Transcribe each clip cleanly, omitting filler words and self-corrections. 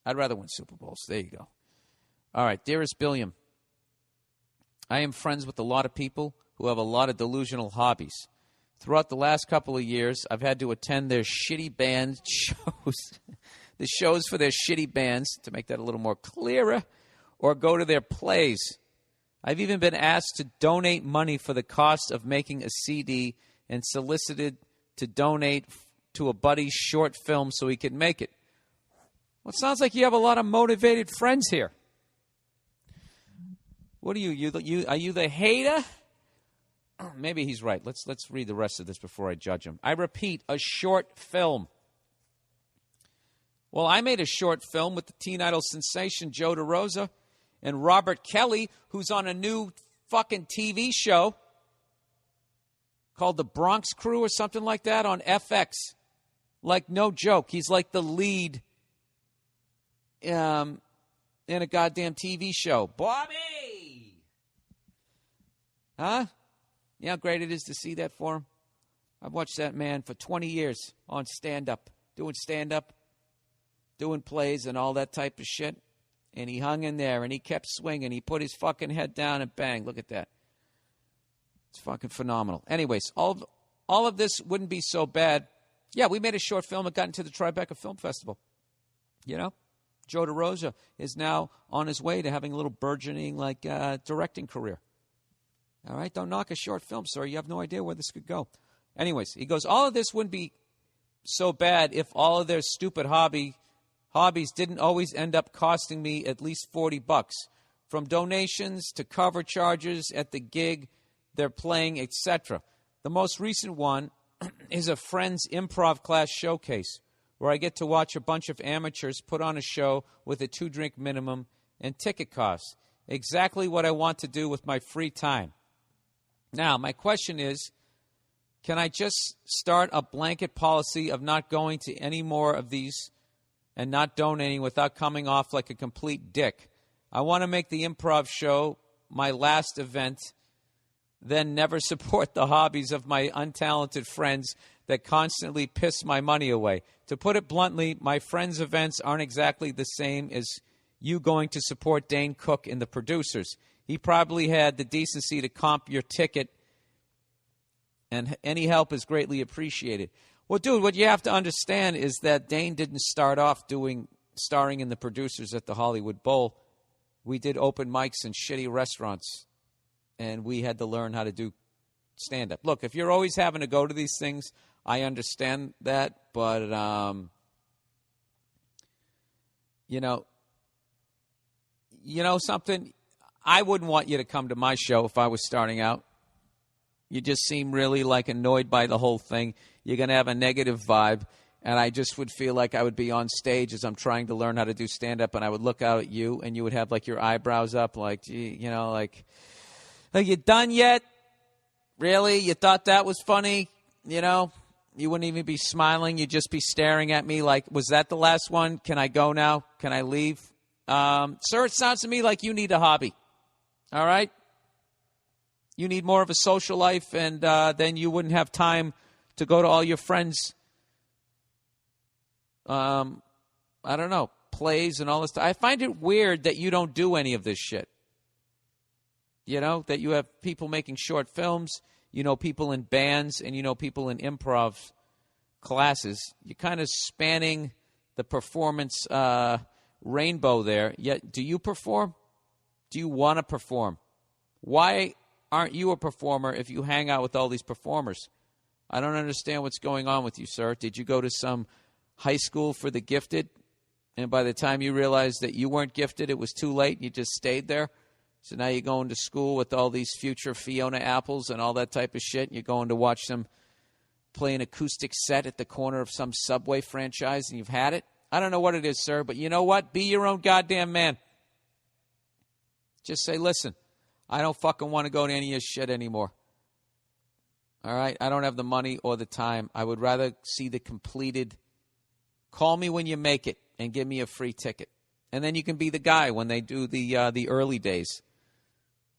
I'd rather win Super Bowls. There you go. All right, dearest Billiam, I am friends with a lot of people who have a lot of delusional hobbies. Throughout the last couple of years, I've had to attend their shitty band shows, the shows for their shitty bands, to make that a little more clearer, or go to their plays. I've even been asked to donate money for the cost of making a CD and solicited to donate to a buddy's short film so he could make it. Well, it sounds like you have a lot of motivated friends here. What are you? Are you the hater? Maybe he's right. Let's read the rest of this before I judge him. I repeat, a short film. Well, I made a short film with the teen idol sensation Joe DeRosa and Robert Kelly, who's on a new fucking TV show called The Bronx Crew or something like that on FX. Like, no joke. He's like the lead in a goddamn TV show. Bobby! Huh? You know how great it is to see that for him? I've watched that man for 20 years on stand-up, doing plays and all that type of shit. And he hung in there, and he kept swinging. He put his fucking head down, and bang, look at that. It's fucking phenomenal. Anyways, all of this wouldn't be so bad. Yeah, we made a short film. It got into the Tribeca Film Festival. You know? Joe DeRosa is now on his way to having a little burgeoning, directing career. All right? Don't knock a short film, sir. You have no idea where this could go. Anyways, he goes, all of this wouldn't be so bad if all of their stupid hobbies didn't always end up costing me at least $40, from donations to cover charges at the gig they're playing, etc. The most recent one is a friend's improv class showcase, where I get to watch a bunch of amateurs put on a show with a 2-drink minimum and ticket costs. Exactly what I want to do with my free time. Now, my question is, can I just start a blanket policy of not going to any more of these and not donating without coming off like a complete dick? I want to make the improv show my last event, then never support the hobbies of my untalented friends that constantly piss my money away. To put it bluntly, my friends' events aren't exactly the same as you going to support Dane Cook and the producers. He probably had the decency to comp your ticket, and any help is greatly appreciated. Well, dude, what you have to understand is that Dane didn't start off starring in the producers at the Hollywood Bowl. We did open mics in shitty restaurants, and we had to learn how to do stand-up. Look, if you're always having to go to these things, I understand that, but, you know something? I wouldn't want you to come to my show if I was starting out. You just seem really, annoyed by the whole thing. You're going to have a negative vibe, and I just would feel like I would be on stage as I'm trying to learn how to do stand-up, and I would look out at you, and you would have, your eyebrows up, gee, are you done yet? Really? You thought that was funny? You wouldn't even be smiling. You'd just be staring at me like, was that the last one? Can I go now? Can I leave? Sir, it sounds to me like you need a hobby. All right? You need more of a social life, and then you wouldn't have time to go to all your friends' plays and all this stuff. I find it weird that you don't do any of this shit. That you have people making short films, people in bands, and people in improv classes. You're kind of spanning the performance rainbow there. Yet, do you perform? Do you want to perform? Why aren't you a performer if you hang out with all these performers? I don't understand what's going on with you, sir. Did you go to some high school for the gifted, and by the time you realized that you weren't gifted, it was too late, and you just stayed there? So now you're going to school with all these future Fiona Apples and all that type of shit, and you're going to watch them play an acoustic set at the corner of some Subway franchise, and you've had it? I don't know what it is, sir, but you know what? Be your own goddamn man. Just say, listen, I don't fucking want to go to any of your shit anymore. All right? I don't have the money or the time. I would rather see the completed. Call me when you make it and give me a free ticket. And then you can be the guy when they do the early days.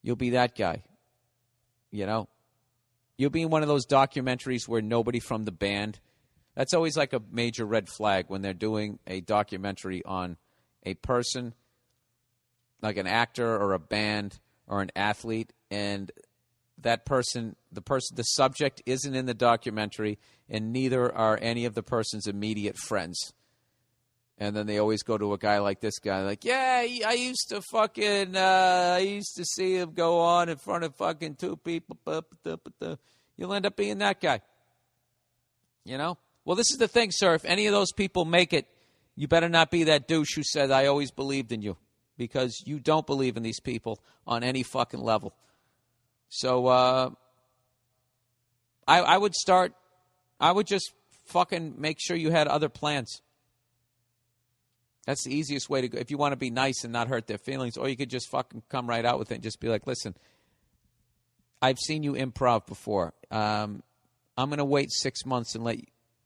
You'll be that guy. You'll be in one of those documentaries where nobody from the band. That's always like a major red flag when they're doing a documentary on a person, like an actor or a band or an athlete, and that person, the subject isn't in the documentary, and neither are any of the person's immediate friends. And then they always go to a guy like this guy, like, yeah, I used to see him go on in front of fucking two people. You'll end up being that guy. You know? Well, this is the thing, sir. If any of those people make it, you better not be that douche who said, I always believed in you. Because you don't believe in these people on any fucking level. So I would just fucking make sure you had other plans. That's the easiest way to go. If you want to be nice and not hurt their feelings, or you could just fucking come right out with it and just be like, listen, I've seen you improv before. I'm going to wait 6 months and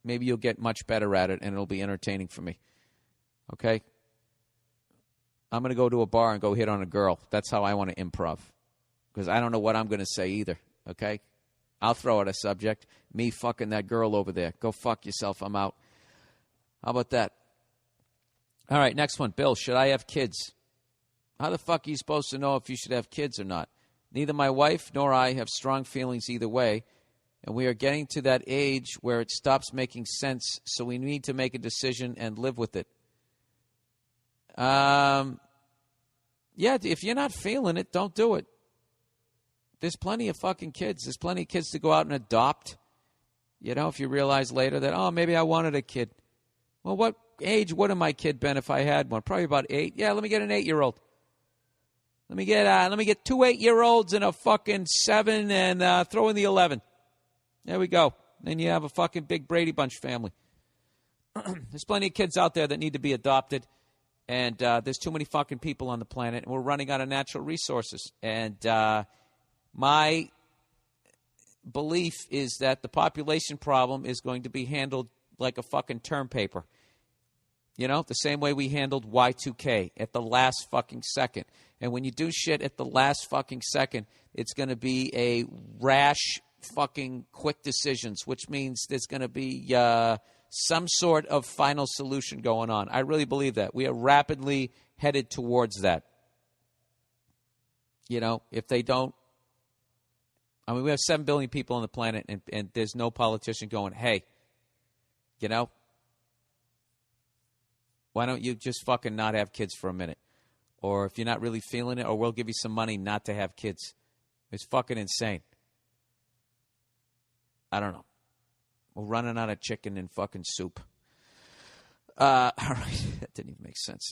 maybe you'll get much better at it and it'll be entertaining for me. Okay? I'm going to go to a bar and go hit on a girl. That's how I want to improv. Because I don't know what I'm going to say either. Okay? I'll throw out a subject. Me fucking that girl over there. Go fuck yourself. I'm out. How about that? All right, next one. Bill, should I have kids? How the fuck are you supposed to know if you should have kids or not? Neither my wife nor I have strong feelings either way, and we are getting to that age where it stops making sense, so we need to make a decision and live with it. Yeah, if you're not feeling it, don't do it. There's plenty of fucking kids. There's plenty of kids to go out and adopt. You know, if you realize later that, oh, maybe I wanted a kid. Well, what age would have my kid been if I had one? Probably about 8. Yeah, let me get an 8-year-old. Let me get 2 8-year-olds and a fucking 7 and throw in the 11. There we go. Then you have a fucking big Brady Bunch family. There's plenty of kids out there that need to be adopted. And there's too many fucking people on the planet, and we're running out of natural resources. And my belief is that the population problem is going to be handled like a fucking term paper. You know, the same way we handled Y2K at the last fucking second. And when you do shit at the last fucking second, it's going to be a rash fucking quick decisions, which means there's going to be some sort of final solution going on. I really believe that. We are rapidly headed towards that. You know, if they don't, I mean, we have 7 billion people on the planet, and there's no politician going, hey, you know, why don't you just fucking not have kids for a minute? Or if you're not really feeling it, or we'll give you some money not to have kids. It's fucking insane. I don't know. We're running out of chicken and fucking soup. All right. That didn't even make sense.